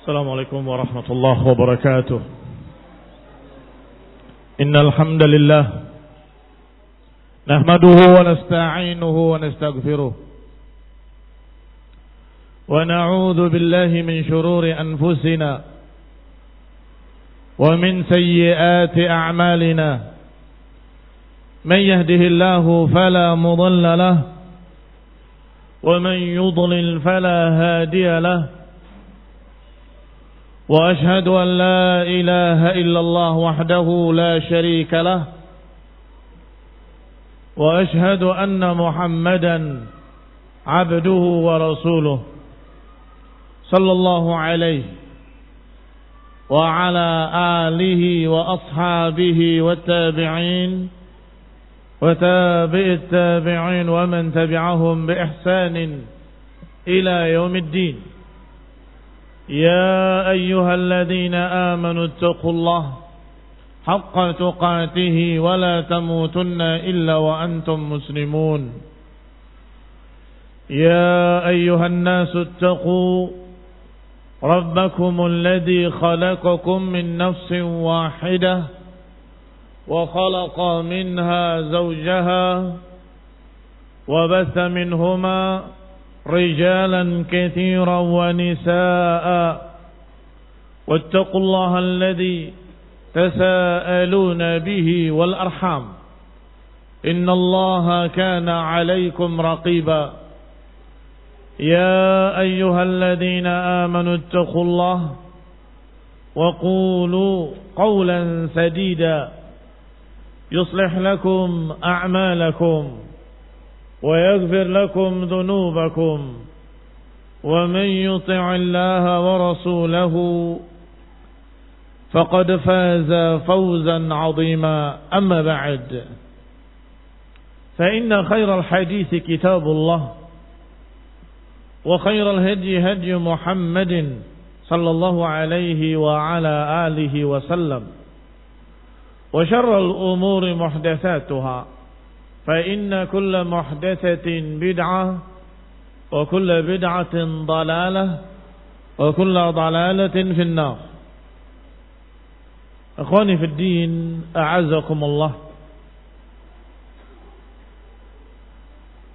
السلام عليكم ورحمة الله وبركاته. إن الحمد لله نحمده ونستعينه ونستغفره ونعوذ بالله من شرور أنفسنا ومن سيئات أعمالنا. من يهده الله فلا مضل له ومن يضلل فلا هادي له. وأشهد أن لا إله إلا الله وحده لا شريك له. وأشهد أن محمدا عبده ورسوله صلى الله عليه وعلى آله وأصحابه والتابعين وتابع التابعين ومن تبعهم بإحسان إلى يوم الدين. يا أيها الذين آمنوا اتقوا الله حق تقاته ولا تموتن إلا وأنتم مسلمون. يا أيها الناس اتقوا ربكم الذي خلقكم من نفس واحدة وخلق منها زوجها وبث منهما رجالا كثيرا ونساء واتقوا الله الذي تساءلون به والأرحام إن الله كان عليكم رقيبا. يا أيها الذين آمنوا اتقوا الله وقولوا قولا سديدا يصلح لكم أعمالكم ويغفر لكم ذنوبكم ومن يطع الله ورسوله فقد فاز فوزا عظيما. أما بعد فإن خير الحديث كتاب الله وخير الهدي هدي محمد صلى الله عليه وعلى آله وسلم وشر الأمور محدثاتها فإن كل محدثة بدعة وكل بدعة ضلالة وكل ضلالة في النار. أخواني في الدين أعزكم الله.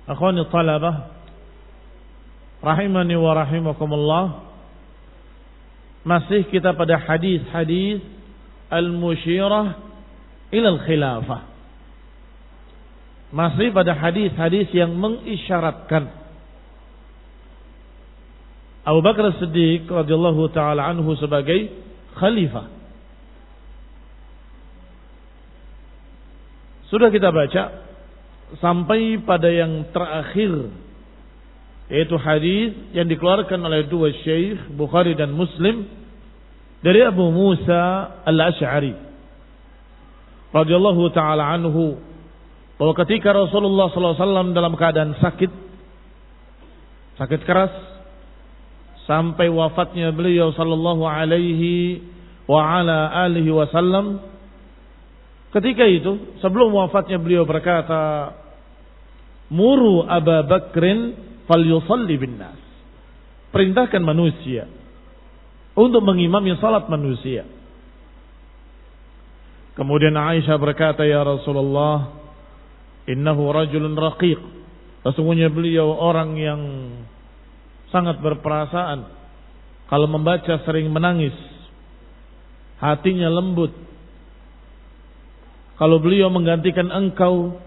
أخواني الطلبة rahimani wa rahimakumullah. Masih kita pada hadis-hadis al-musyirah ila al-khilafah. Masih pada hadis-hadis yang mengisyaratkan Abu Bakar As-Siddiq radhiyallahu taala anhu sebagai khalifah. Sudah kita baca sampai pada yang terakhir, yaitu hadis yang dikeluarkan oleh dua syekh Bukhari dan Muslim dari Abu Musa Al-Asy'ari radhiyallahu taala anhu, bahwa ketika Rasulullah SAW dalam keadaan sakit keras sampai wafatnya beliau sallallahu alaihi wa ala alihi wasallam, ketika itu sebelum wafatnya beliau berkata, "Muru Abu Bakrin falyusalli bin nas." Perintahkan manusia untuk mengimami salat manusia. Kemudian Aisyah berkata, "Ya Rasulullah, innahu rajulun raqiq." Sesungguhnya beliau orang yang sangat berperasaan. Kalau membaca sering menangis. Hatinya lembut. Kalau beliau menggantikan engkau,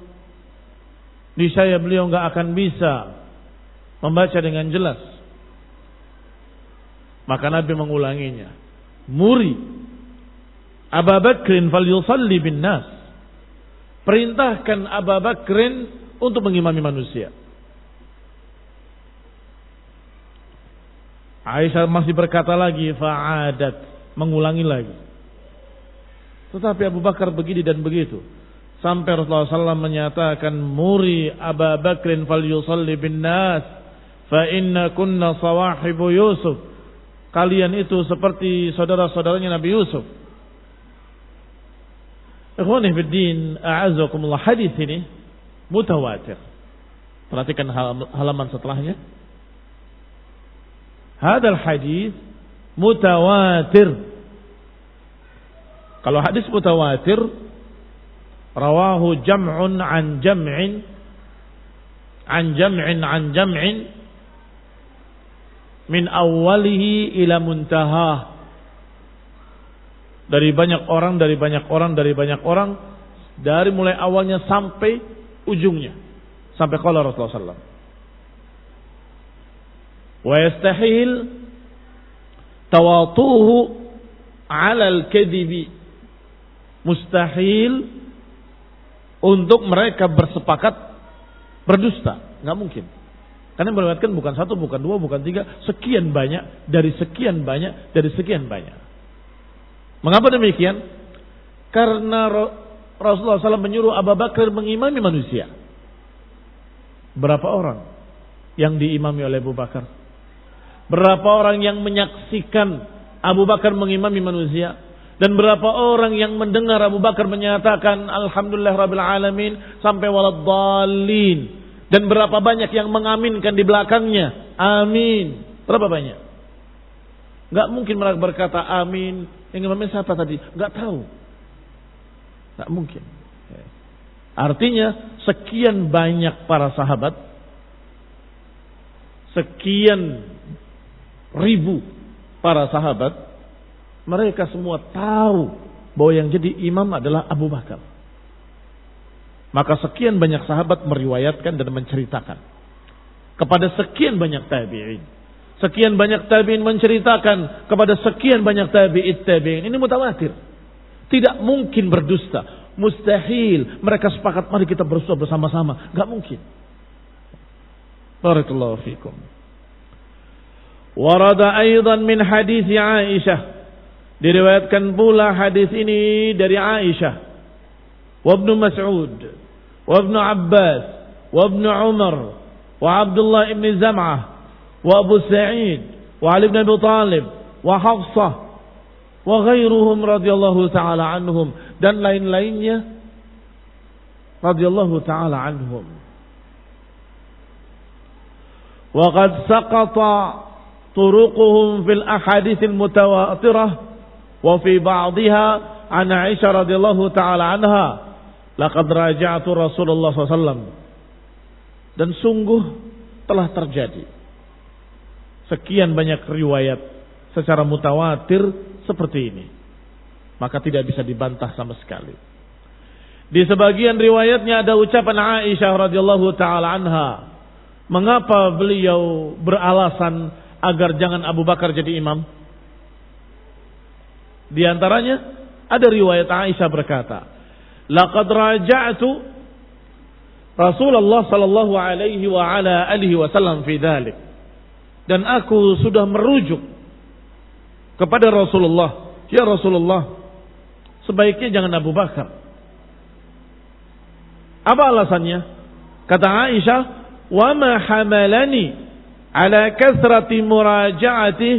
niscaya beliau enggak akan bisa membaca dengan jelas. Maka Nabi mengulanginya. Muri Abu Bakrin falyusalli bin nas. Perintahkan Abu Bakrin untuk mengimami manusia. Aisyah masih berkata lagi, fa'adat, mengulangi lagi. Tetapi Abu Bakar begini dan begitu. Sampai Rasulullah SAW menyatakan, muri Abu Bakrin falyusalli bin nas, fa inna kunna sawahibu Yusuf. Kalian itu seperti saudara-saudaranya Nabi Yusuf. Ikhwani fiddin, a'azakumullah, hadis ini mutawatir. Perhatikan halaman setelahnya. Hadal hadis mutawatir. Kalau hadis mutawatir, rawahu jam'un an jam'in an jam'in an jam'in min awwalihi ila muntahah. Dari banyak orang, dari mulai awalnya sampai ujungnya, sampai qala Rasulullah sallallahu alaihi wasallam. Wa yastahil tawatuhu 'ala al-kadhibi. Mustahil untuk mereka bersepakat berdusta, enggak mungkin. Karena meriwayatkan bukan satu, bukan dua, bukan tiga, sekian banyak, dari sekian banyak, dari sekian banyak. Mengapa demikian? Karena Rasulullah SAW menyuruh Abu Bakar mengimami manusia. Berapa orang yang diimami oleh Abu Bakar? Berapa orang yang menyaksikan Abu Bakar mengimami manusia? Dan berapa orang yang mendengar Abu Bakar menyatakan Alhamdulillah Rabbil Alamin sampai waladdallin? Dan berapa banyak yang mengaminkan di belakangnya? Amin. Berapa banyak? Gak mungkin mereka berkata amin. Yang ngimami siapa tadi? Gak tahu. Gak mungkin. Artinya sekian banyak para sahabat, sekian ribu para sahabat, mereka semua tahu bahwa yang jadi imam adalah Abu Bakar. Maka sekian banyak sahabat meriwayatkan dan menceritakan kepada sekian banyak tabi'in. Sekian banyak tabi'in menceritakan kepada sekian banyak tabi'in. Ini mutawatir. Tidak mungkin berdusta. Mustahil. Mereka sepakat mari kita berdusta bersama-sama. Gak mungkin. Barakallahu fikum. Warada aydan min hadis Aisyah. Diriwayatkan pula hadis ini dari Aisyah. وابن مسعود وابن عباس وابن عمر وعبد الله بن زمعة وأبو سعيد وعلي بن أبي طالب وحفصة وغيرهم رضي الله تعالى عنهم dan lain-lainnya radhiyallahu ta'ala anhum. وقد سقط طرقهم في الأحاديث المتواترة وفي بعضها عن عائشة رضي الله تعالى عنها laqad raja'tu Rasulullah SAW. Dan sungguh telah terjadi sekian banyak riwayat secara mutawatir seperti ini, maka tidak bisa dibantah sama sekali. Di sebagian riwayatnya ada ucapan Aisyah radhiyallahu taala anha, mengapa beliau beralasan agar jangan Abu Bakar jadi imam. Di antaranya ada riwayat Aisyah berkata, laqad raja'tu Rasulullah sallallahu alaihi wa ala alihi wasallam fi dzalik. Dan aku sudah merujuk kepada Rasulullah, ya Rasulullah, sebaiknya jangan Abu Bakar. Apa alasannya? Kata Aisyah, wa ma hamalani ala kathrati muraja'ati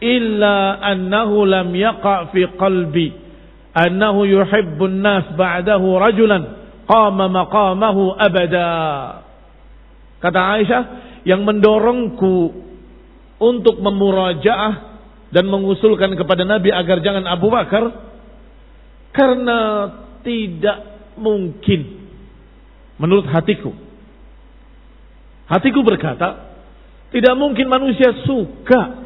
illa annahu lam yaqa fi qalbi annahu yuhibbun nas ba'dahu rajulan qama maqamahu abada. Kata Aisyah, yang mendorongku untuk memurajaah dan mengusulkan kepada Nabi agar jangan Abu Bakar, karena tidak mungkin menurut hatiku. Hatiku berkata, tidak mungkin manusia suka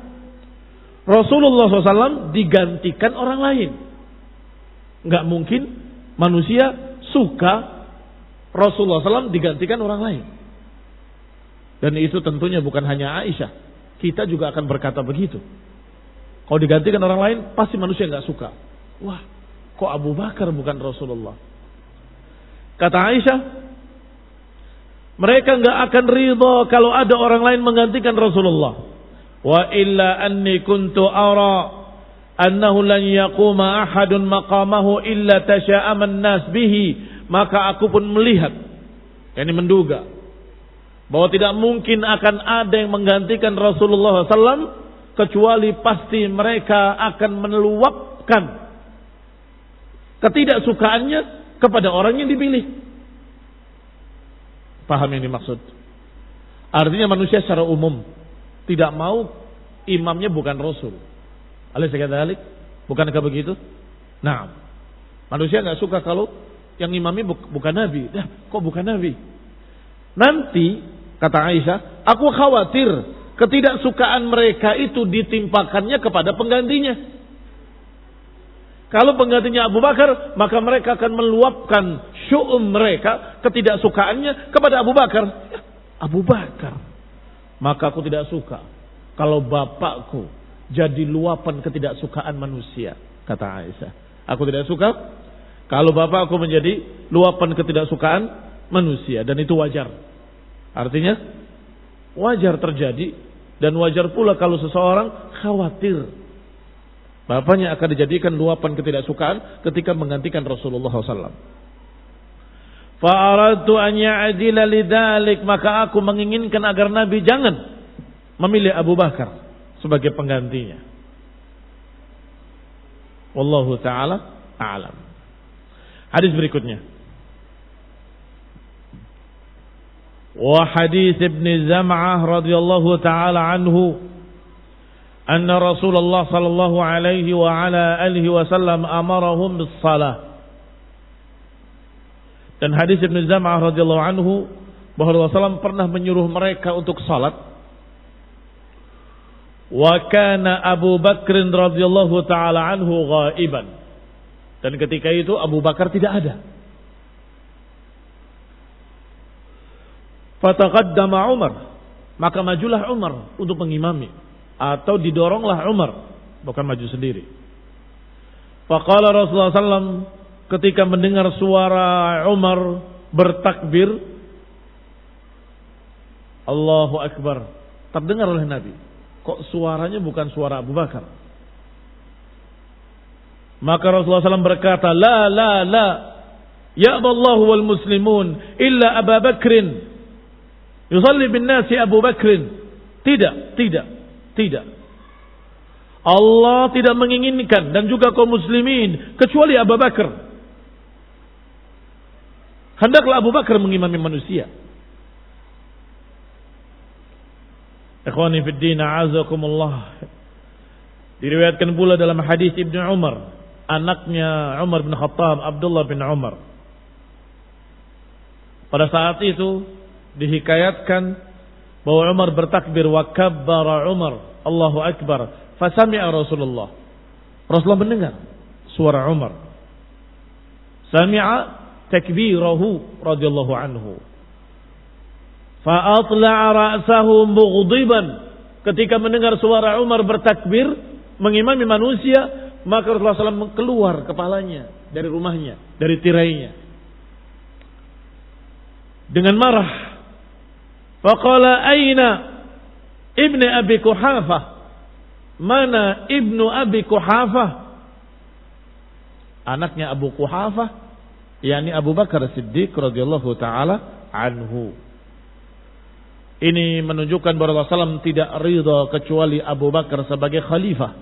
Rasulullah SAW digantikan orang lain. Enggak mungkin manusia suka Rasulullah SAW digantikan orang lain. Dan itu tentunya bukan hanya Aisyah. Kita juga akan berkata begitu. Kalau digantikan orang lain, pasti manusia enggak suka. Wah, kok Abu Bakar bukan Rasulullah? Kata Aisyah, mereka enggak akan ridha kalau ada orang lain menggantikan Rasulullah. Wa illa anni kuntu ara annahu lan yaquma ahadun maqamahu illa tasha'ama an-nas bihi. Maka aku pun melihat, yakni menduga, bahwa tidak mungkin akan ada yang menggantikan Rasulullah SAW kecuali pasti mereka akan meluapkan ketidaksukaannya kepada orang yang dipilih. Paham yang dimaksud? Artinya manusia secara umum tidak mau imamnya bukan Rasul. Alaysa kadzalik? Bukankah begitu? Nah, manusia enggak suka kalau yang imami bukan nabi. Kok bukan nabi? Nanti kata Aisyah, aku khawatir ketidaksukaan mereka itu ditimpakannya kepada penggantinya. Kalau penggantinya Abu Bakar, maka mereka akan meluapkan syu'um mereka, ketidaksukaannya kepada Abu Bakar. Abu Bakar. Maka aku tidak suka kalau bapakku jadi luapan ketidaksukaan manusia, kata Aisyah. Aku tidak suka kalau bapakku menjadi luapan ketidaksukaan manusia, dan itu wajar. Artinya wajar terjadi, dan wajar pula kalau seseorang khawatir bapaknya akan dijadikan luapan ketidaksukaan ketika menggantikan Rasulullah SAW. Fa'aradtu an ya'dila lidzalik, maka aku menginginkan agar Nabi jangan memilih Abu Bakar sebagai penggantinya. Wallahu taala a'lam. Hadis berikutnya. Wa hadis Ibn Zam'ah radhiyallahu taala anhu anna Rasulullah sallallahu alaihi wa ala alihi wasallam amarahum bis salah. Dan hadis Ibn Zam'ah radhiyallahu anhu bahwa Rasulullah pernah menyuruh mereka untuk salat. Wa kana Abu Bakr radhiyallahu taala anhu ghaiban. Dan ketika itu Abu Bakar tidak ada. Fataqaddama Umar, maka majulah Umar untuk mengimami, atau didoronglah Umar, bukan maju sendiri. Faqala Rasulullah SAW ketika mendengar suara Umar bertakbir, Allahu Akbar, terdengar oleh Nabi. Kok suaranya bukan suara Abu Bakar? Maka Rasulullah SAW berkata, la, ya'ballahu wal muslimun illa Abu Bakrin, yusalli bin nasi Abu Bakrin. Tidak. Allah tidak menginginkan dan juga kaum muslimin kecuali Abu Bakar. Hendaklah Abu Bakar mengimami manusia. Ikhwani fid din, a'azakumullah. Diriwayatkan pula dalam hadis Ibnu Umar, anaknya Umar bin Khattab, Abdullah bin Umar. Pada saat itu dihikayatkan bahwa Umar bertakbir, wa kabbara Umar, Allahu Akbar, fasami'a Rasulullah. Rasulullah mendengar suara Umar. Sami'a takbirahu radhiyallahu anhu. Fa atla'a ra'sahu mughdiban. Ketika mendengar suara Umar bertakbir mengimami manusia, maka Rasulullah SAW keluar kepalanya dari rumahnya, dari tirainya, dengan marah. Faqala aina ibnu Abi Quhafah, mana ibnu Abi Quhafah, anaknya Abu Quhafah, yakni Abu Bakar Siddiq radhiyallahu taala anhu. Ini menunjukkan bahwa Rasulullah SAW tidak ridha kecuali Abu Bakar sebagai khalifah.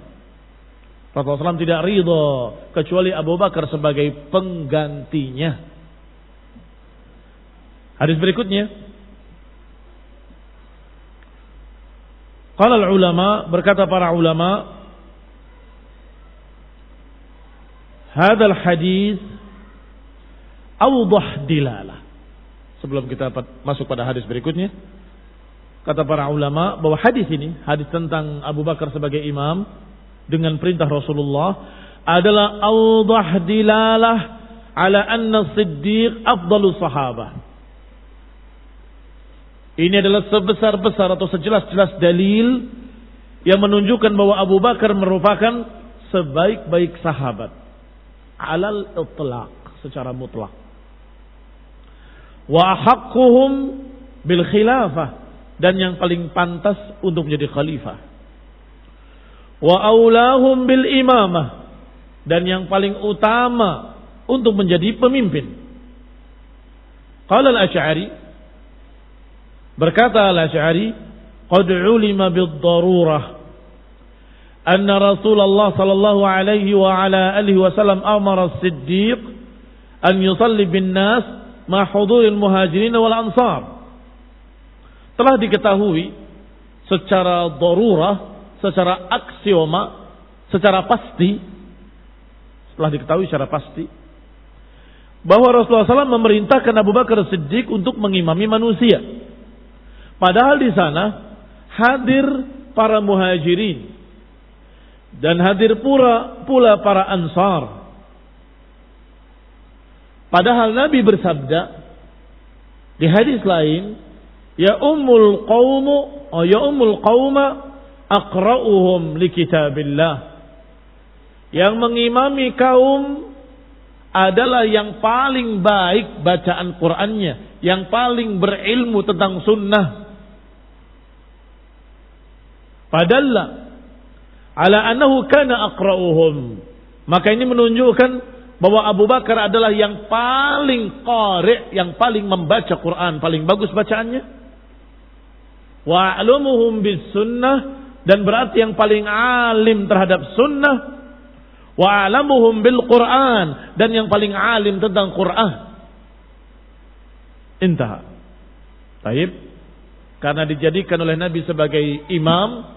Rasulullah SAW tidak ridha kecuali Abu Bakar sebagai penggantinya. Hadis berikutnya, qala al-ulama, berkata para ulama, hadal hadis awdah dilalah. Sebelum kita masuk pada hadis berikutnya, kata para ulama bahwa hadis ini, hadis tentang Abu Bakar sebagai imam dengan perintah Rasulullah, adalah awdah dilalah ala anna Siddiq afdalus sahabah. Ini adalah sebesar-besar atau sejelas-jelas dalil yang menunjukkan bahwa Abu Bakar merupakan sebaik-baik sahabat. Alal itlaq, secara mutlak. Wa ahaqquhum bil khilafah, dan yang paling pantas untuk menjadi khalifah. Wa aulahum bil imamah, dan yang paling utama untuk menjadi pemimpin. Qala al-Asy'ari, berkata al-Asy'ari, qad ulima bid-darurah anna Rasulullah sallallahu alaihi wa ala alihi wasallam amara as-Siddiq an yusalli bin nas ma huduril muhajirin wal ansar. Telah diketahui secara darurah, secara aksioma, secara pasti, setelah diketahui secara pasti, bahwa Rasulullah SAW memerintahkan Abu Bakar Siddiq untuk mengimami manusia. Padahal di sana hadir para muhajirin dan hadir pula para ansar. Padahal Nabi bersabda di hadis lain, ya ummul qauma aqra'uhum li kitabillah. Yang mengimami kaum adalah yang paling baik bacaan Qur'annya, yang paling berilmu tentang sunnah. Padalla ala annahu kana aqra'uhum. Maka ini menunjukkan bahwa Abu Bakar adalah yang paling qari', yang paling membaca Quran, paling bagus bacaannya. Wa a'lamuhum bis sunnah, dan berarti yang paling alim terhadap sunnah. Wa a'lamuhum bil Quran, dan yang paling alim tentang Quran. Intaha. Baik. Karena dijadikan oleh Nabi sebagai imam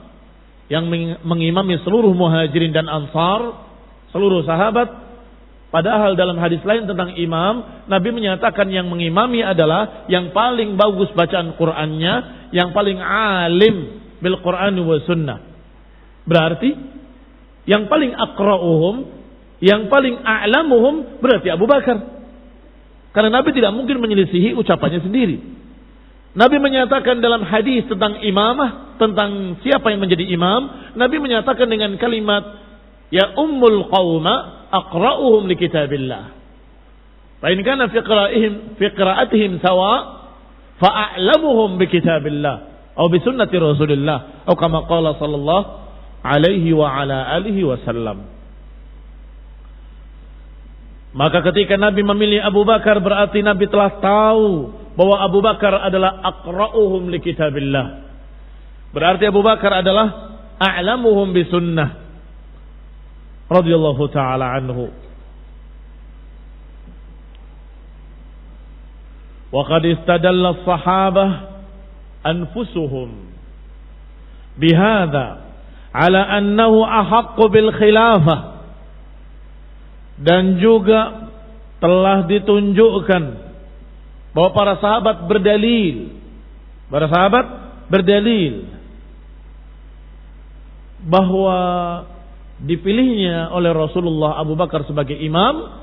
yang mengimami seluruh muhajirin dan ansar, seluruh sahabat. Padahal dalam hadis lain tentang imam, Nabi menyatakan yang mengimami adalah yang paling bagus bacaan Qur'annya, yang paling alim bil Qur'an wa sunnah. Berarti yang paling aqra'uhum, yang paling a'lamuhum berarti Abu Bakar. Karena Nabi tidak mungkin menyelisihi ucapannya sendiri. Nabi menyatakan dalam hadis tentang imamah, tentang siapa yang menjadi imam, Nabi menyatakan dengan kalimat ya ummul qauma aqra'uhum li kitabillah. Fa in kana fi qira'atihim sawa fa a'lamuhum bi kitabillah atau bi sunnati Rasulillah atau kama qala sallallahu alaihi wa ala alihi wasallam. Maka ketika Nabi memilih Abu Bakar berarti Nabi telah tahu bahwa Abu Bakar adalah aqra'uhum li kitabillah. Berarti Abu Bakar adalah a'lamuhum bi sunnah radhiyallahu ta'ala anhu. Wa qad istadalla as-sahabah anfusuhum bihadza ala annahu ahaqqu bil khilafah. Dan juga telah ditunjukkan bahwa para sahabat berdalil bahwa dipilihnya oleh Rasulullah Abu Bakar sebagai imam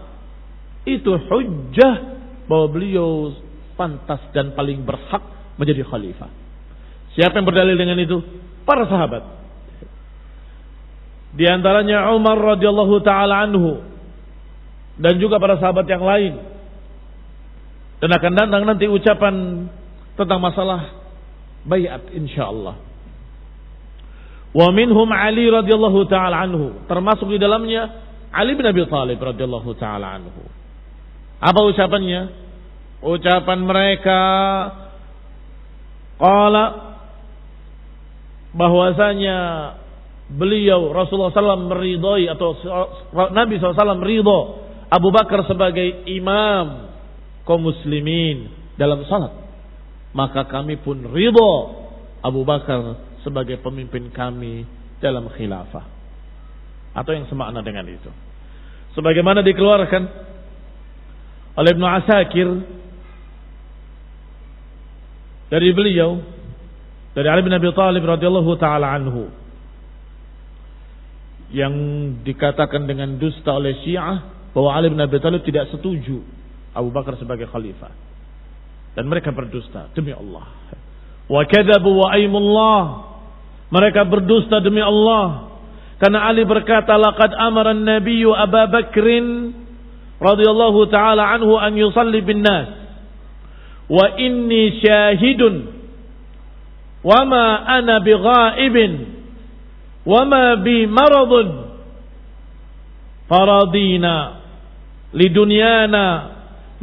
itu hujjah bahwa beliau pantas dan paling berhak menjadi khalifah. Siapa yang berdalil dengan itu? Para sahabat. Di antaranya Umar radhiyallahu taala anhu dan juga para sahabat yang lain. Dan akan datang nanti ucapan tentang masalah baiat insyaallah. Wa minhum Ali radhiyallahu taala anhu, termasuk di dalamnya Ali bin Abi Thalib radhiyallahu taala anhu. Apa ucapannya? Ucapan mereka qala bahwasanya beliau Rasulullah SAW meridhai atau Nabi SAW ridho Abu Bakar sebagai imam kaum muslimin dalam salat. Maka kami pun ridho Abu Bakar sebagai pemimpin kami dalam khilafah. Atau yang semakna dengan itu. Sebagaimana dikeluarkan oleh Ibnu Asakir dari beliau, dari Ali bin Abi Thalib radhiyallahu taala anhu, yang dikatakan dengan dusta oleh Syiah bahwa Ali bin Abi Thalib tidak setuju Abu Bakar sebagai khalifah. Dan mereka berdusta demi Allah. Wa kadzabu wa aimullah. Mereka berdusta demi Allah. Karena Ali berkata, laqad amara an-nabiyyu Abu Bakrin radhiyallahu taala anhu an yusalli bin nas. Wa inni syahidun wa ma ana bighaibin wa ma bi maradun faradina lidunyana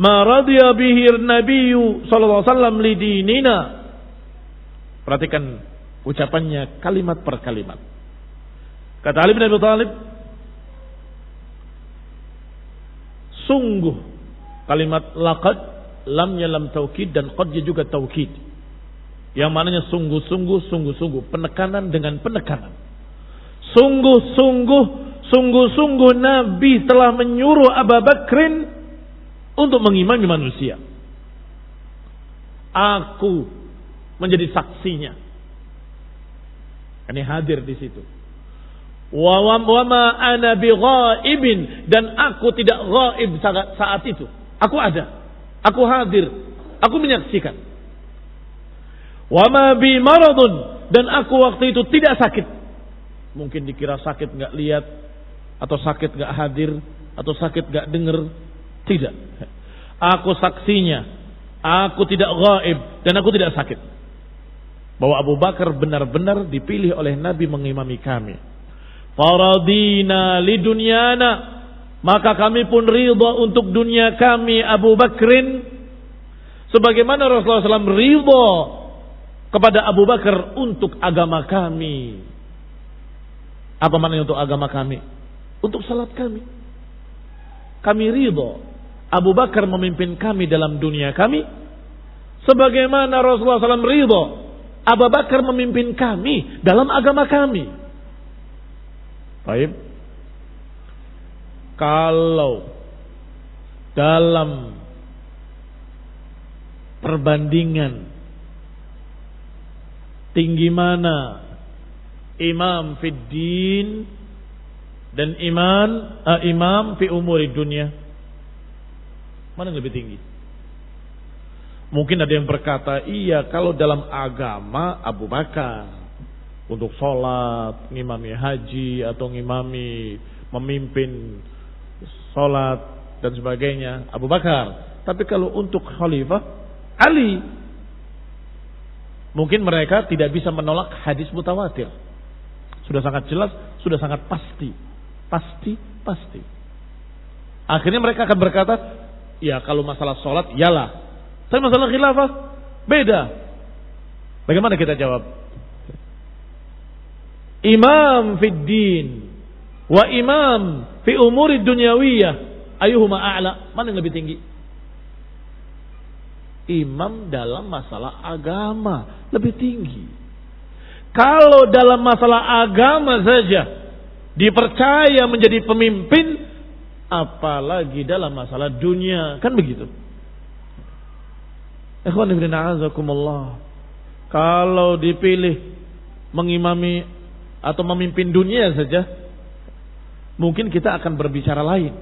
ma radiya bihi an-nabiyyu sallallahu alaihi wasallam lidinina. Perhatikan ucapannya kalimat per kalimat. Kata Ali bin Abi Thalib, sungguh kalimat laqad lamnya lam taukid dan qadnya juga taukid. Yang maknanya sungguh-sungguh, sungguh-sungguh, penekanan dengan penekanan. Sungguh-sungguh Nabi telah menyuruh Abu Bakrin untuk mengimami manusia. Aku menjadi saksinya. Ini hadir di situ. Wa ma ana bighaibin, dan aku tidak ghaib saat itu. Aku ada. Aku hadir. Aku menyaksikan. Wa ma bi maradun, dan aku waktu itu tidak sakit. Mungkin dikira sakit enggak lihat, atau sakit enggak hadir, atau sakit enggak dengar. Tidak. Aku saksinya. Aku tidak ghaib dan aku tidak sakit. Bahwa Abu Bakar benar-benar dipilih oleh Nabi mengimami kami. Faradina lidunyana, maka kami pun ridha untuk dunia kami Abu Bakrin, sebagaimana Rasulullah SAW ridha kepada Abu Bakar untuk agama kami. Apa maknanya untuk agama kami? Untuk salat kami. Kami ridha Abu Bakar memimpin kami dalam dunia kami, sebagaimana Rasulullah SAW ridha Abu Bakar memimpin kami dalam agama kami. Baik. Kalau dalam perbandingan tinggi mana imam fid din dan imam fi umuri dunia, mana yang lebih tinggi? Mungkin ada yang berkata, iya kalau dalam agama Abu Bakar untuk sholat, ngimami haji atau ngimami memimpin sholat dan sebagainya Abu Bakar. Tapi kalau untuk khalifah Ali, mungkin mereka tidak bisa menolak hadis mutawatir. Sudah sangat jelas, sudah sangat pasti. Akhirnya mereka akan berkata, ya kalau masalah sholat iyalah, tapi masalah khilafah beda. Bagaimana kita jawab? Imam fid din wa imam fi umuri dunyawiyah, ayuhuma a'la? Mana yang lebih tinggi? Imam dalam masalah agama lebih tinggi. Kalau dalam masalah agama saja dipercaya menjadi pemimpin, apalagi dalam masalah dunia, kan begitu? Ikhwan ibn a'azakumullah, kalau dipilih mengimami atau memimpin dunia saja, mungkin kita akan berbicara lain.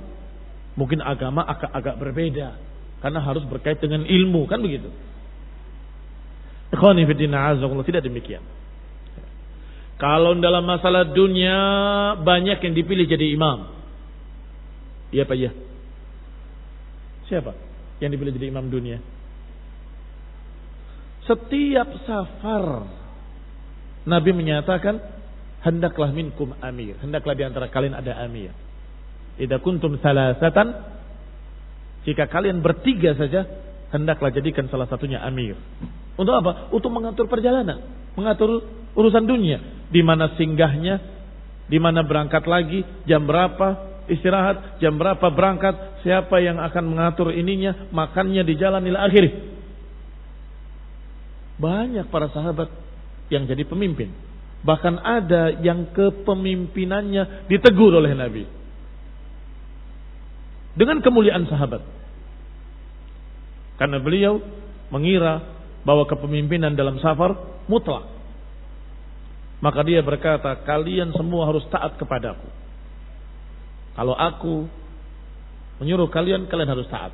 Mungkin agama agak berbeda, karena harus berkait dengan ilmu, kan begitu? Ikhwan ibn a'azakumullah, tidak demikian. Kalau dalam masalah dunia banyak yang dipilih jadi imam. Iya Pak ya? Siapa yang dipilih jadi imam dunia? Setiap safar Nabi menyatakan, hendaklah minkum amir, hendaklah di antara kalian ada amir. Idza kuntum salasatan, jika kalian bertiga saja, hendaklah jadikan salah satunya amir. Untuk apa? Untuk mengatur perjalanan, mengatur urusan dunia, di mana singgahnya, di mana berangkat lagi, jam berapa istirahat, jam berapa berangkat, siapa yang akan mengatur ininya, makannya di jalan ila akhirih. Banyak para sahabat yang jadi pemimpin. Bahkan ada yang kepemimpinannya ditegur oleh Nabi. Dengan kemuliaan sahabat. Karena beliau mengira bahwa kepemimpinan dalam safar mutlak. Maka dia berkata, kalian semua harus taat kepadaku. Kalau aku menyuruh kalian, kalian harus taat.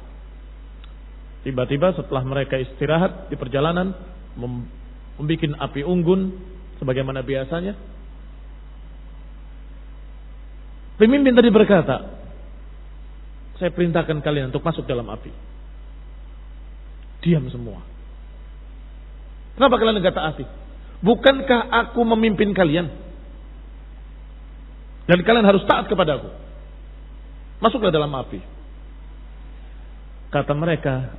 Tiba-tiba setelah mereka istirahat di perjalanan, membuat api unggun sebagaimana biasanya, pemimpin tadi berkata, saya perintahkan kalian untuk masuk dalam api. Diam semua. Kenapa kalian enggak taati? Bukankah aku memimpin kalian? Dan kalian harus taat kepadaku. Masuklah dalam api. Kata mereka,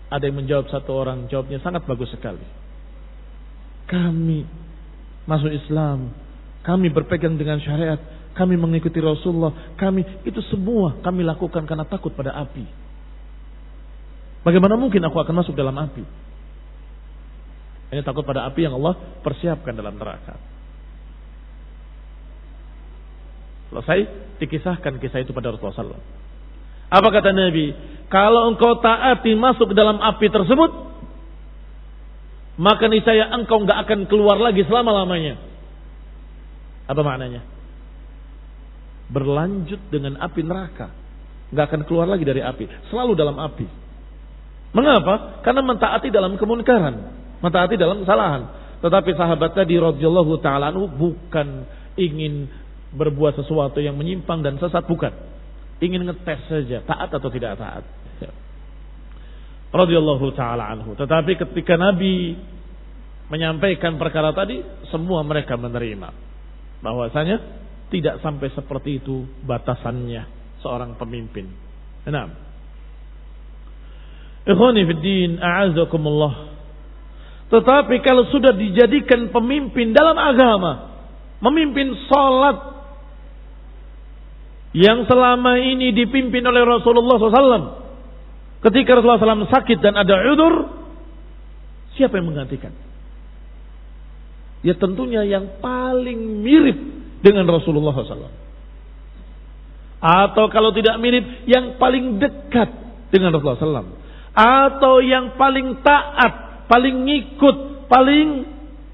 ada yang menjawab, satu orang jawabnya sangat bagus sekali. Kami masuk Islam, kami berpegang dengan syariat, kami mengikuti Rasulullah, kami itu semua kami lakukan karena takut pada api. Bagaimana mungkin aku akan masuk dalam api? Ini takut pada api yang Allah persiapkan dalam neraka. Selesai, dikisahkan kisah itu pada Rasulullah SAW. Apa kata Nabi? Kalau engkau taati masuk ke dalam api tersebut, maka niscaya engkau enggak akan keluar lagi selama-lamanya. Apa maknanya? Berlanjut dengan api neraka. Enggak akan keluar lagi dari api. Selalu dalam api. Mengapa? Karena mentaati dalam kemunkaran. Mentaati dalam kesalahan. Tetapi sahabat tadi radhiyallahu ta'ala anhu bukan ingin berbuat sesuatu yang menyimpang dan sesat, bukan. Ingin ngetes saja, taat atau tidak taat. Radhiyallahu ta'ala anhu. Tetapi ketika Nabi menyampaikan perkara tadi, semua mereka menerima. Bahwasanya tidak sampai seperti itu batasannya seorang pemimpin. Nah, ikhwani fid din, a'azakumullah. Tetapi kalau sudah dijadikan pemimpin dalam agama, memimpin salat yang selama ini dipimpin oleh Rasulullah SAW, ketika Rasulullah SAW sakit dan ada udzur, siapa yang menggantikan? Ya tentunya yang paling mirip dengan Rasulullah SAW. Atau kalau tidak mirip, yang paling dekat dengan Rasulullah SAW. Atau yang paling taat, paling ngikut, paling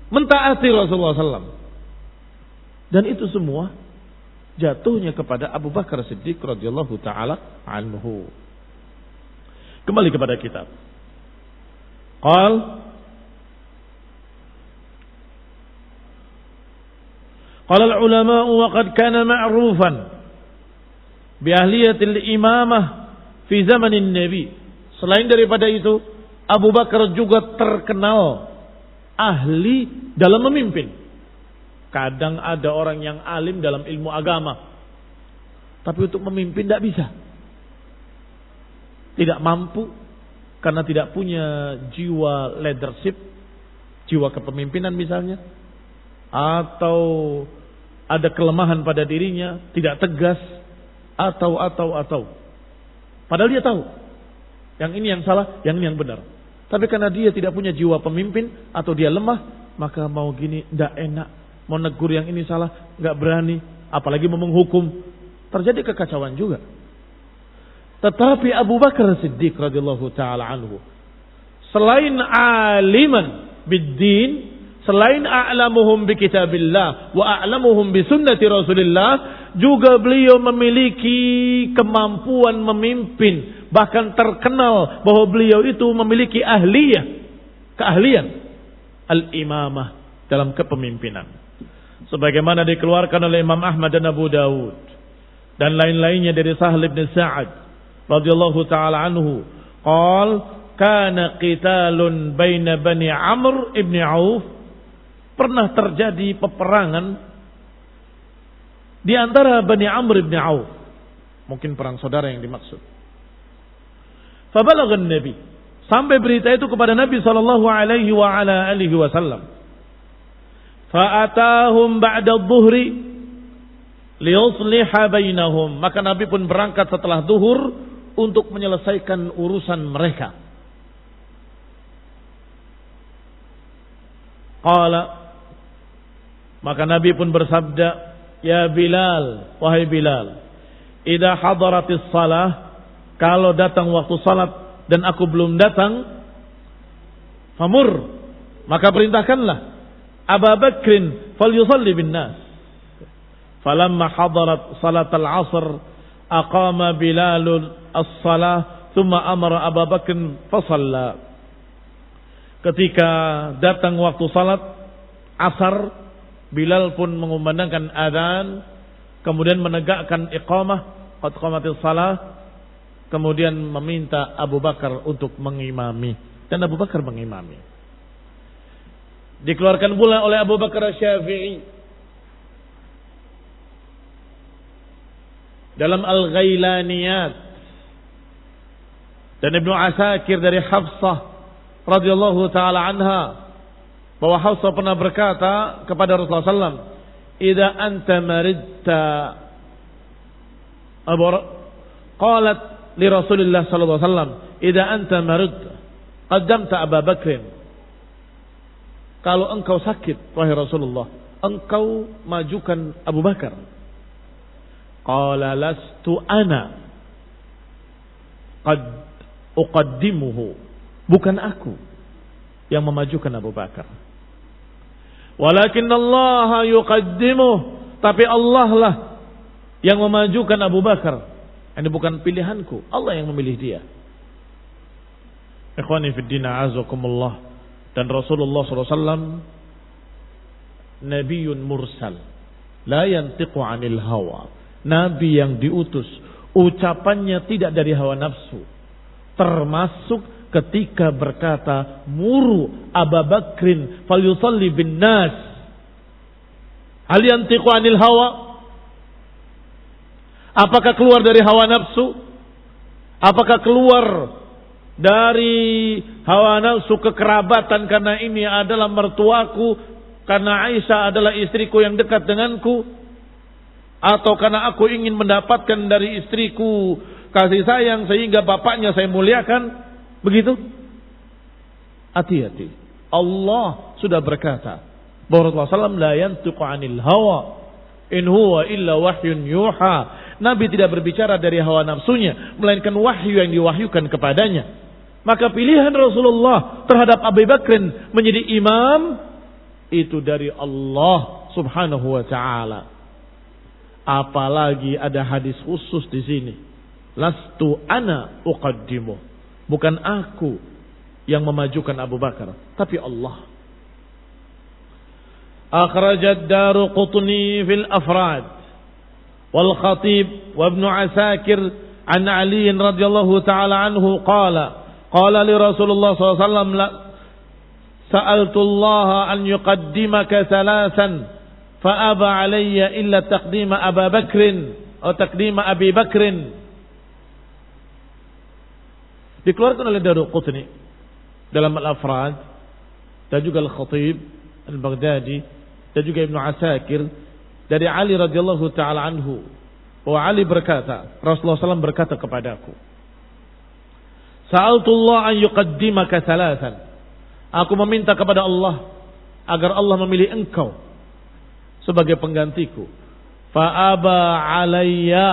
mentaati Rasulullah SAW. Dan itu semua jatuhnya kepada Abu Bakar Siddiq radhiyallahu ta'ala anhu. Kembali kepada kitab. Qala al-ulama wa qad kana ma'rufan bi ahliyatil imamah fi zamanin Nabi. Selain daripada itu, Abu Bakar juga terkenal ahli dalam memimpin. Kadang ada orang yang alim dalam ilmu agama, tapi untuk memimpin tidak bisa. Tidak mampu karena tidak punya jiwa leadership, jiwa kepemimpinan misalnya. Atau ada kelemahan pada dirinya, tidak tegas. Atau. Padahal dia tahu, yang ini yang salah, yang ini yang benar. Tapi karena dia tidak punya jiwa pemimpin, atau dia lemah, maka mau gini, tidak enak. Mau negur yang ini salah, nggak berani, apalagi mau menghukum, terjadi kekacauan juga. Tetapi Abu Bakar Siddiq radhiyallahu ta'ala anhu, selain aliman bid-din, selain a'lamuhum bi kitabillah wa a'lamuhum bi sunnati Rasulillah, juga beliau memiliki kemampuan memimpin, bahkan terkenal bahwa beliau itu memiliki keahlian al-imamah dalam kepemimpinan. Sebagaimana dikeluarkan oleh Imam Ahmad dan Abu Dawud dan lain-lainnya dari Sahal bin Sa'ad radhiyallahu ta'ala anhu, qal kana qitalun baina Bani Amr ibn Auf, pernah terjadi peperangan di antara Bani Amr ibn Auf, mungkin perang saudara yang dimaksud. Fabalaghan Nabi, sampai berita itu kepada Nabi sallallahu alaihi wa ala alihi wasallam. Fa'atahum ba'da adh-dhuhri liyusliha bainahum, maka Nabi pun berangkat setelah zuhur untuk menyelesaikan urusan mereka. Qala, maka Nabi pun bersabda, ya Bilal, wahai Bilal, idza hadaratis salah, kalau datang waktu salat dan aku belum datang, famur, maka perintahkanlah Abu Bakrin falyusalli bin nas. Falamma hadarat salat al-'asr aqama Bilal as-salah thumma amara Abu Bakrin fasalla. Ketika datang waktu salat asar, Bilal pun mengumandangkan adzan, kemudian menegakkan iqamah, qad qamatis salah, kemudian meminta Abu Bakar untuk mengimami, dan Abu Bakar mengimami. Dikeluarkan pula oleh Abu Bakar Syafi'i dalam Al-Ghailaniyat dan Ibnu Asakir dari Hafsah radhiyallahu taala anha, bahwa Hafsah pernah berkata kepada Rasulullah SAW, "Idza anta maridta," qalat li Rasulillah sallallahu alaihi wasallam, "Idza anta maridta qaddamta Abu Bakrin." Kalau engkau sakit, wahai Rasulullah, engkau majukan Abu Bakar. Qala lastu ana qad uqaddimuhu. Bukan aku yang memajukan Abu Bakar. Walakin Allah yuqaddimuh. Tapi Allah lah yang memajukan Abu Bakar. Ini bukan pilihanku. Allah yang memilih dia. Ikhwani fiddin a'azakumullah. Dan Rasulullah SAW Nabiun mursal. La yantiqu anil hawa. Nabi yang diutus. Ucapannya tidak dari hawa nafsu. Termasuk ketika berkata, muru Abu Bakrin falyusalli bin nas. Hal yantiqu anil hawa? Apakah keluar dari hawa nafsu? Apakah keluar dari hawa nafsu kekerabatan karena ini adalah mertuaku, karena Aisyah adalah istriku yang dekat denganku, atau karena aku ingin mendapatkan dari istriku kasih sayang sehingga bapaknya saya muliakan? Begitu? Hati-hati. Allah sudah berkata bahwa Rasulullah SAW la yantiqu anil hawa in huwa illa wahyun yuha. Nabi tidak berbicara dari hawa nafsunya, melainkan wahyu yang diwahyukan kepadanya. Maka pilihan Rasulullah terhadap Abu Bakrin menjadi imam itu dari Allah Subhanahu wa taala. Apalagi ada hadis khusus di sini. Lastu ana uqaddimu. Bukan aku yang memajukan Abu Bakar, tapi Allah. Akhrajat Daruqutni fil afrad wal Khatib wa Ibnu Asakir an Ali radhiyallahu taala anhu qala li Rasulullah sallallahu alaihi wasallam sa'altu Allah an yuqaddimaka thalathan fa aba alayya illa taqdima Abu Bakrin atau taqdima Abi Bakrin. Dikeluarkan oleh Daruqutni dalam Al-Afrad dan juga Al-Khatib Al-Baghdadi dan juga Ibnu Asakir dari Ali radhiyallahu taala anhu bahwa Ali berkata, Rasulullah SAW berkata kepadaku, Sa'altullah an yuqaddimaka thalathan. Aku meminta kepada Allah agar Allah memilih engkau sebagai penggantiku. Fa aba alayya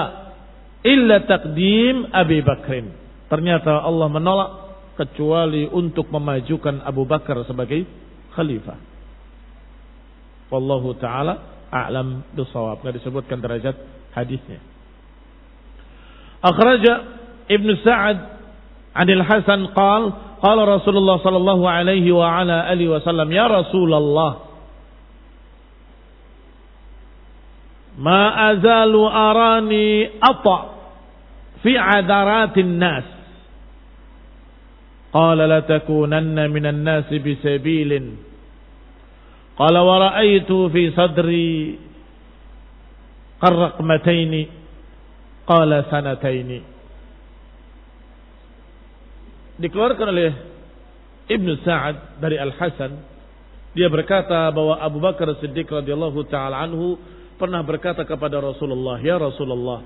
illa taqdim Abi Bakrin. Ternyata Allah menolak kecuali untuk memajukan Abu Bakar sebagai khalifah. Wallahu ta'ala a'lam bisawab. Tidak disebutkan derajat hadisnya. Akhraja Ibn Sa'ad Anil Hasan qala Rasulullah sallallahu alaihi wa ala alihi wasallam, ya Rasulullah, ma azalu arani ata fi adaratin nas. Qala la takunanna minan nasi bisabilin. Qala wa ra'aytu fi sadri qarraqmataini. Qala sanataini. Dikeluarkan oleh Ibn Sa'ad dari Al-Hasan, dia berkata bahwa Abu Bakar Siddiq radhiyallahu ta'ala anhu pernah berkata kepada Rasulullah, ya Rasulullah,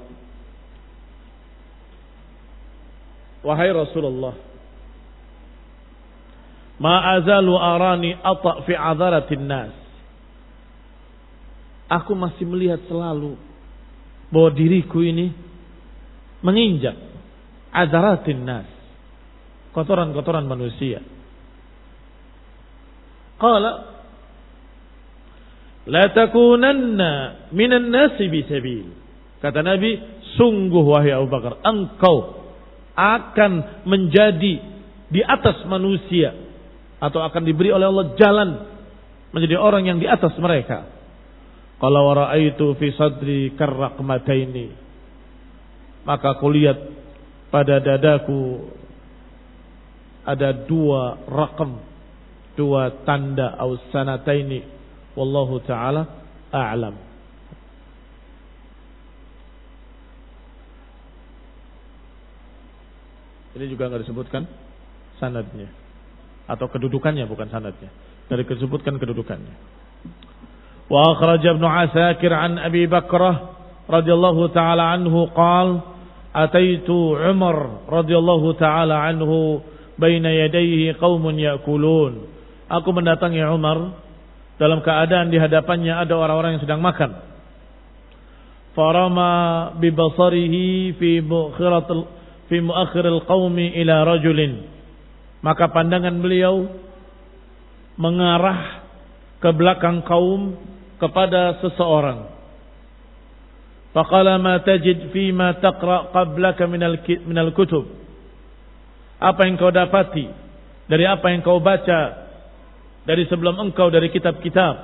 wahai Rasulullah, ma azalu arani ata fi adharatin nas. Aku masih melihat selalu bahwa diriku ini menginjak adharatin nas, kotoran-kotoran manusia. Qala la takunanna minan nasi bisabil. Kata Nabi, sungguh wahai Abu Bakar, engkau akan menjadi di atas manusia, atau akan diberi oleh Allah jalan menjadi orang yang di atas mereka. Qala wa ra'aitu fi sadri karraqmataini. Maka aku lihat pada dadaku ada dua raqam, dua tanda au sanataini. Wallahu ta'ala a'lam. Ini juga enggak disebutkan sanadnya atau kedudukannya, bukan sanadnya. Dari disebutkan kedudukannya. Wa akhraja Ibnu Asakir an Abi Bakrah radhiyallahu ta'ala anhu qala ataitu Umar radhiyallahu ta'ala anhu baina yadayhi qaumun ya'kulun. Aku mendatangi Umar dalam keadaan di hadapannya ada orang-orang yang sedang makan. farama bibasarihi fi muakhiril qaumi ila rajulin. Maka pandangan beliau mengarah ke belakang kaum kepada seseorang. Faqala ma tajid fi ma taqra qablaka minal kutub. Apa yang kau dapati dari apa yang kau baca dari sebelum engkau dari kitab-kitab.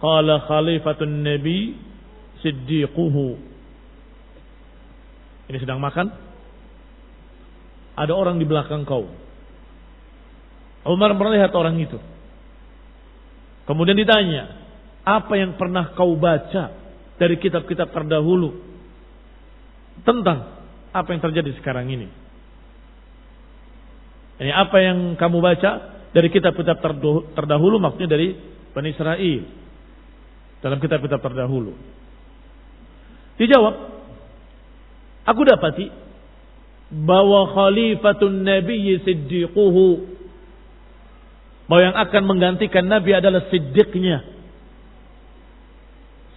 Qala khalifatun nabi siddiquhu. Ini sedang makan. Ada orang di belakang kau. Umar melihat orang itu. Kemudian ditanya, apa yang pernah kau baca dari kitab-kitab terdahulu tentang apa yang terjadi sekarang ini? Ini apa yang kamu baca dari kitab-kitab terdahulu, maksudnya dari Bani Israel, dalam kitab-kitab terdahulu. Dijawab, aku dapati bahwa khalifatun nabiyyi siddiquhu, bahwa yang akan menggantikan Nabi adalah siddiqnya.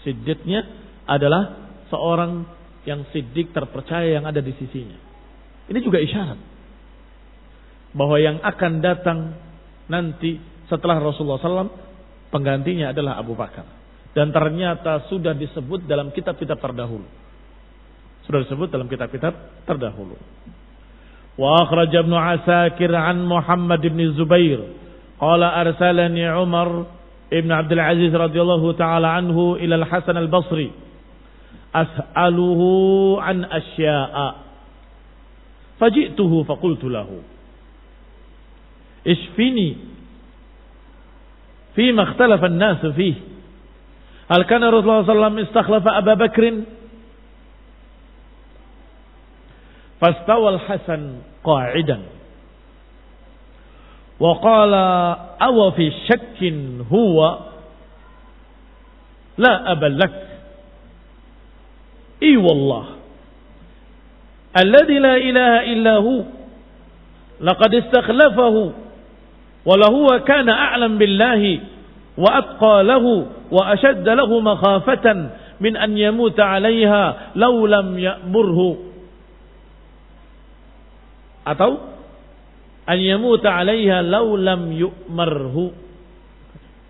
Siddiqnya adalah seorang yang siddiq, terpercaya, yang ada di sisinya. Ini juga isyarat bahwa yang akan datang nanti setelah Rasulullah SAW, penggantinya adalah Abu Bakar. Dan ternyata sudah disebut dalam kitab-kitab terdahulu. Sudah disebut dalam kitab-kitab terdahulu. Wa akhraj Ibnu Asakir an Muhammad bin Zubair qala arsalani Umar ibn Abdul Aziz radhiyallahu ta'ala anhu ila al-Hasan al-Basri as'aluhu an asya'a faji'tuhu faqultu lahu ishfini fima ikhtalafa an-nas fihi hal kana Rasulullah sallallahu alaihi wasallam istakhlafa Abu Bakr fastawa al-Hasan qa'idan wa qala aw fi shakkin huwa la abalak i wallah alladhi la ilaha illa hu laqad istakhlafahu wa lahu kana a'lam billahi wa atqa lahu wa ashadda lahu makhafatan min an yamuta 'alayha law lam ya'murhu atau an yamuta 'alayha law lam yu'marhu.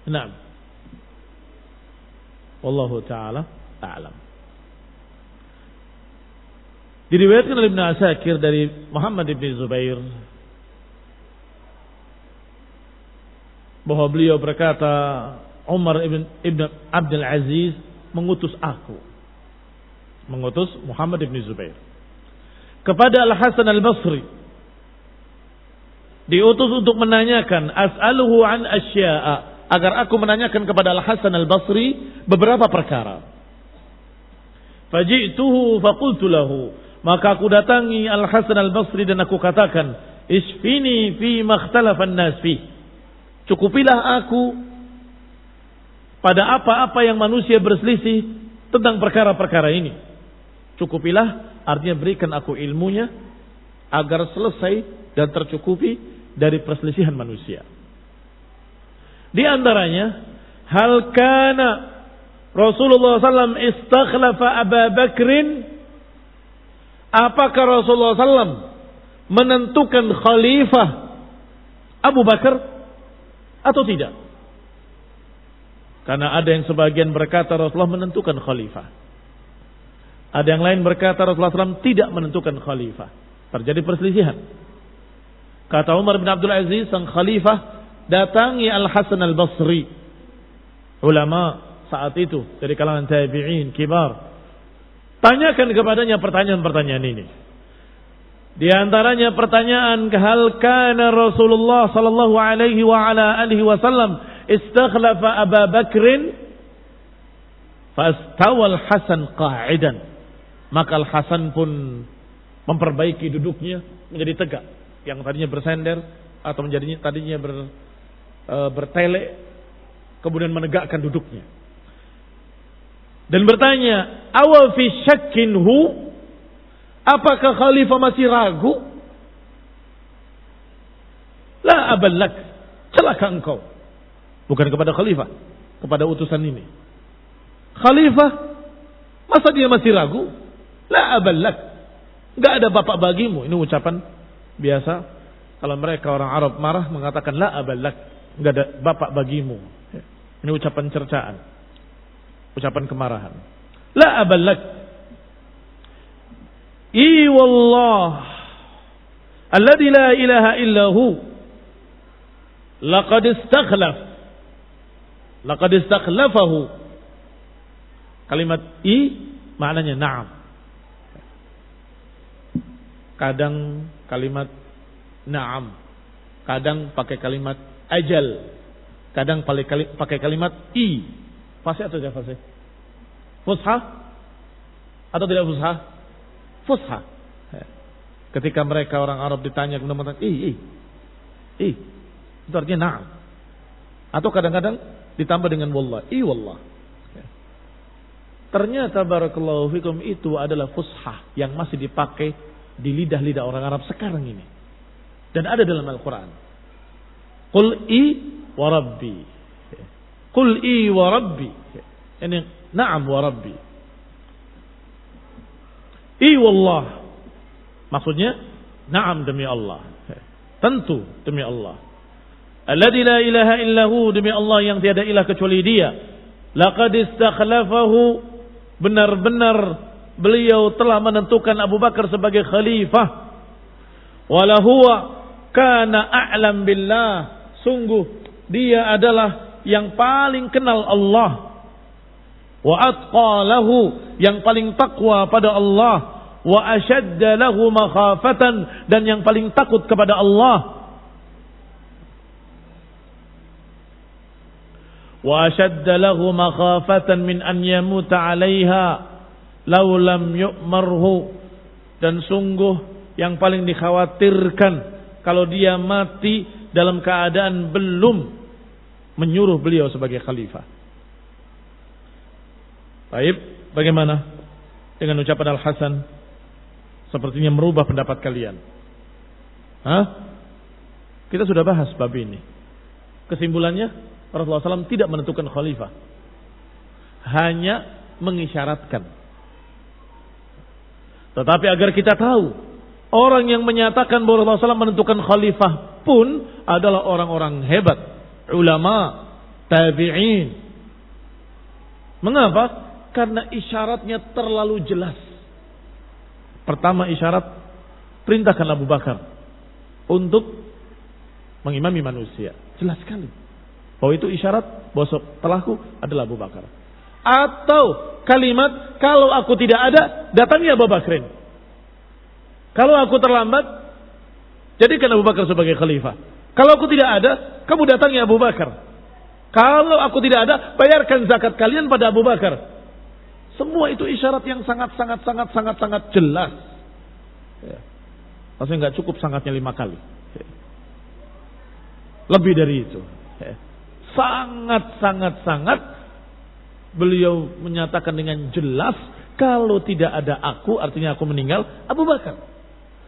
Naam. Wallahu ta'ala a'lam. Diriwayatkan oleh Ibnu Asakir dari Muhammad bin Zubair bahwa beliau berkata, Umar ibn Abdul Aziz mengutus aku, mengutus Muhammad bin Zubair kepada Al-Hasan al-Basri, diutus untuk menanyakan as'aluhu an asya'a, agar aku menanyakan kepada Al-Hasan al-Basri beberapa perkara. Faji'tuhu faqultu lahu, maka aku datangi Al-Hasan al-Basri dan aku katakan, isfini fi makhtalafa an-nas fi, cukupilah aku pada apa-apa yang manusia berselisih tentang perkara-perkara ini. Cukupilah artinya berikan aku ilmunya agar selesai dan tercukupi dari perselisihan manusia. Di antaranya, hal kana Rasulullah SAW istakhlafa Abu Bakrin, apakah Rasulullah SAW menentukan khalifah Abu Bakar atau tidak? Karena ada yang sebagian berkata Rasulullah menentukan khalifah, ada yang lain berkata Rasulullah SAW tidak menentukan khalifah. Terjadi perselisihan. Kata Umar bin Abdul Aziz, sang khalifah, datangi Al-Hasan al-Basri, ulama saat itu dari kalangan tabi'in kibar, tanyakan kepadanya pertanyaan-pertanyaan ini. Di antaranya pertanyaan, hal kana Rasulullah sallallahu alaihi wa ala alihi wasallam istakhlafa Abu Bakrin fastawa Al-Hasan qa'idan, maka Al-Hasan pun memperbaiki duduknya menjadi tegak. Yang tadinya bersender atau tadinya bertele, kemudian menegakkan duduknya. Dan bertanya, awa fi syakkin hu, apakah khalifah masih ragu? La aballak, celaka engkau. Bukan kepada khalifah, kepada utusan ini. Khalifah Masa dia masih ragu? La aballak. Enggak ada bapak bagimu. Ini ucapan biasa. Kalau mereka orang Arab marah mengatakan la aballak. Enggak ada bapak bagimu. Ini ucapan cercaan. Ucapan kemarahan. La aballak. I wallah. Alladhi la ilaha illahu. Laqad istakhlafahu. Kalimat i maknanya na'am. Kadang kalimat na'am, kadang pakai kalimat ajal, kadang pakai kalimat i. Fasih atau tidak fasih? Fushah atau tidak fushah? Fushah. Ketika mereka orang Arab ditanya kemudian i. Itu artinya na'am. Atau kadang-kadang ditambah dengan wallah, i wallah. Ternyata barakallahu fikum itu adalah fushah yang masih dipakai di lidah-lidah orang Arab sekarang ini. Dan ada dalam Al-Quran. Qul i wa rabbi. Qul i wa rabbi. Ini na'am wa rabbi. I wallah. Maksudnya na'am demi Allah. Tentu demi Allah. Alladzi la ilaha illahu, demi Allah yang tiada ilah kecuali Dia. Laqad istakhlafahu, benar-benar beliau telah menentukan Abu Bakar sebagai khalifah. Wala huwa kana a'lam billah, sungguh dia adalah yang paling kenal Allah. Wa atqa lahu, yang paling takwa pada Allah. Wa ashadda lahu makhafatan, dan yang paling takut kepada Allah. Wa ashadda lahu makhafatan min an yamuta 'alaiha law lam yu'marhu, dan sungguh yang paling dikhawatirkan kalau dia mati dalam keadaan belum menyuruh beliau sebagai khalifah. Baik, bagaimana dengan ucapan Al-Hasan? Sepertinya merubah pendapat kalian. Kita sudah bahas bab ini. Kesimpulannya, Rasulullah SAW tidak menentukan khalifah, hanya mengisyaratkan. Tetapi agar kita tahu, orang yang menyatakan bahwa Rasulullah SAW menentukan khalifah pun adalah orang-orang hebat, ulama, tabi'in. Mengapa? Karena isyaratnya terlalu jelas. Pertama isyarat, perintahkan Abu Bakar untuk mengimami manusia. Jelas sekali bahwa itu isyarat bahwa setelahku adalah Abu Bakar. Atau kalimat, kalau aku tidak ada, datangi Abu Bakrin. Kalau aku terlambat, jadikan Abu Bakar sebagai khalifah. Kalau aku tidak ada, kamu datangi Abu Bakar. Kalau aku tidak ada, bayarkan zakat kalian pada Abu Bakar. Semua itu isyarat yang sangat jelas. Maksudnya nggak cukup sangatnya 5 kali. Lebih dari itu. Sangat beliau menyatakan dengan jelas, kalau tidak ada aku, artinya aku meninggal, Abu Bakar.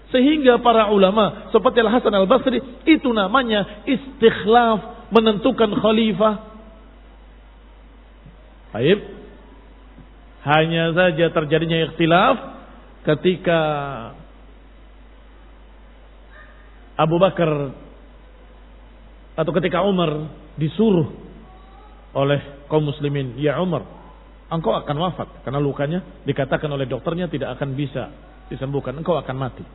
Sehingga para ulama seperti Al-Hasan Al-Basri, itu namanya istikhlaf, menentukan khalifah. Baik. Hanya saja terjadinya ikhtilaf ketika Abu Bakar atau ketika Umar disuruh oleh kaum muslimin, ya Umar, engkau akan wafat karena lukanya dikatakan oleh dokternya tidak akan bisa disembuhkan, engkau akan mati.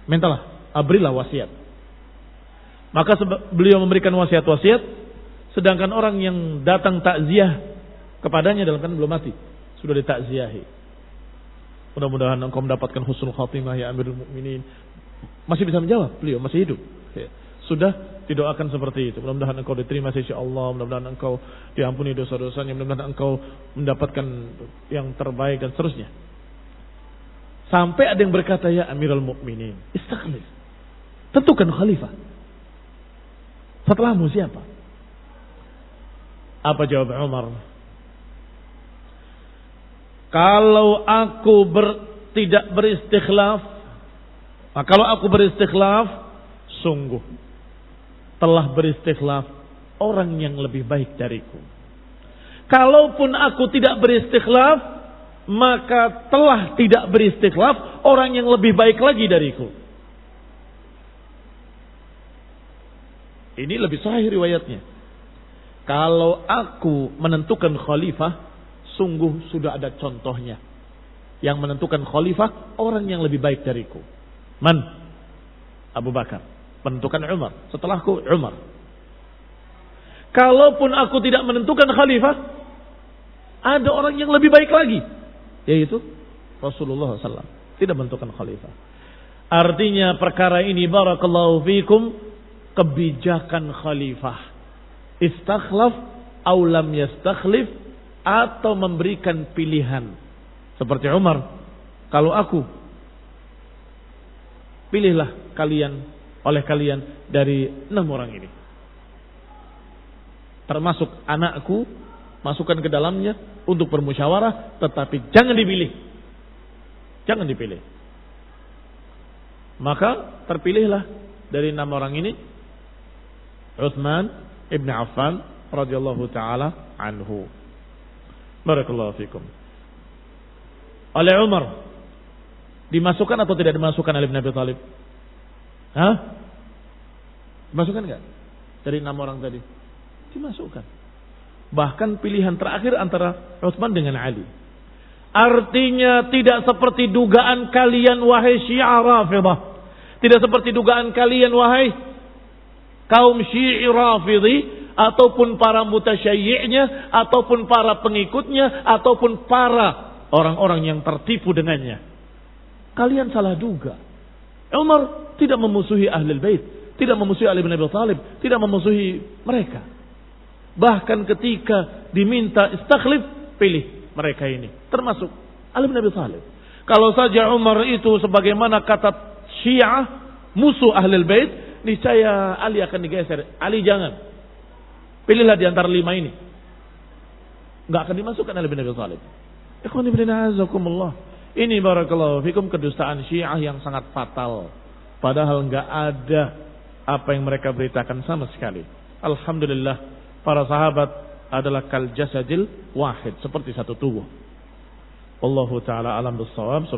Mintalah, berilah wasiat. Maka beliau memberikan wasiat-wasiat, sedangkan orang yang datang takziah kepadanya dalam keadaan belum mati, sudah ditakziahi. Mudah-mudahan engkau mendapatkan husnul khatimah ya Amirul Mukminin. Masih bisa menjawab, beliau masih hidup. Sudah didoakan seperti itu. Mudah-mudahan engkau diterima sisi Allah, mudah-mudahan engkau diampuni dosa-dosanya, mudah-mudahan engkau mendapatkan yang terbaik dan seterusnya. Sampai ada yang berkata, ya Amirul Mukminin, istakhlif, tentukan khalifah. Setelahmu siapa? Apa jawab Umar? Kalau aku tidak beristikhlaf, kalau aku beristikhlaf, sungguh telah beristikhlaf orang yang lebih baik dariku. Kalaupun aku tidak beristikhlaf, maka telah tidak beristikhlaf orang yang lebih baik lagi dariku. Ini lebih sahih riwayatnya. Kalau aku menentukan khalifah, sungguh sudah ada contohnya. Yang menentukan khalifah orang yang lebih baik dariku. Man? Abu Bakar. Menentukan Umar. Setelahku Umar. Kalaupun aku tidak menentukan khalifah, ada orang yang lebih baik lagi, yaitu Rasulullah SAW. Tidak menentukan khalifah. Artinya perkara ini barakallahu fikum, kebijakan khalifah. Istakhlaf aw lam yastakhlif, atau memberikan pilihan. Seperti Umar, kalau aku, pilihlah oleh kalian dari 6 orang ini. Termasuk anakku, masukkan ke dalamnya untuk bermusyawarah, tetapi jangan dipilih. Jangan dipilih. Maka terpilihlah dari 6 orang ini Utsman ibn Affan radhiyallahu taala anhu. Barakallahu fikum. Oleh Umar dimasukkan atau tidak dimasukkan Ali bin Abi Thalib? Hah? Dimasukkan enggak? Dari 6 orang tadi? Dimasukkan. Bahkan pilihan terakhir antara Utsman dengan Ali. Artinya tidak seperti dugaan kalian wahai Syiah Rafidhah. Tidak seperti dugaan kalian wahai kaum Syi'i Rafidhi, ataupun para mutasyayyi'nya, ataupun para pengikutnya, ataupun para orang-orang yang tertipu dengannya. Kalian salah duga. Umar tidak memusuhi Ahlul Bait, tidak memusuhi Ali bin Abi Thalib, tidak memusuhi mereka. Bahkan ketika diminta istakhlif, pilih mereka ini, termasuk Ali bin Abi Thalib. Kalau saja Umar itu sebagaimana kata Syiah, musuh Ahlul Bait, niscaya Ali akan digeser. Ali jangan. Pilihlah di antara 5 ini. Enggak akan dimasukkan Ali bin Abi Thalib. Ikhwani fillah azakumullah. Ini barakallahu fikum kedustaan Syiah yang sangat fatal. Padahal enggak ada apa yang mereka beritakan sama sekali. Alhamdulillah, para sahabat adalah kal jasadil wahid, seperti satu tubuh. Wallahu taala alam bissawab.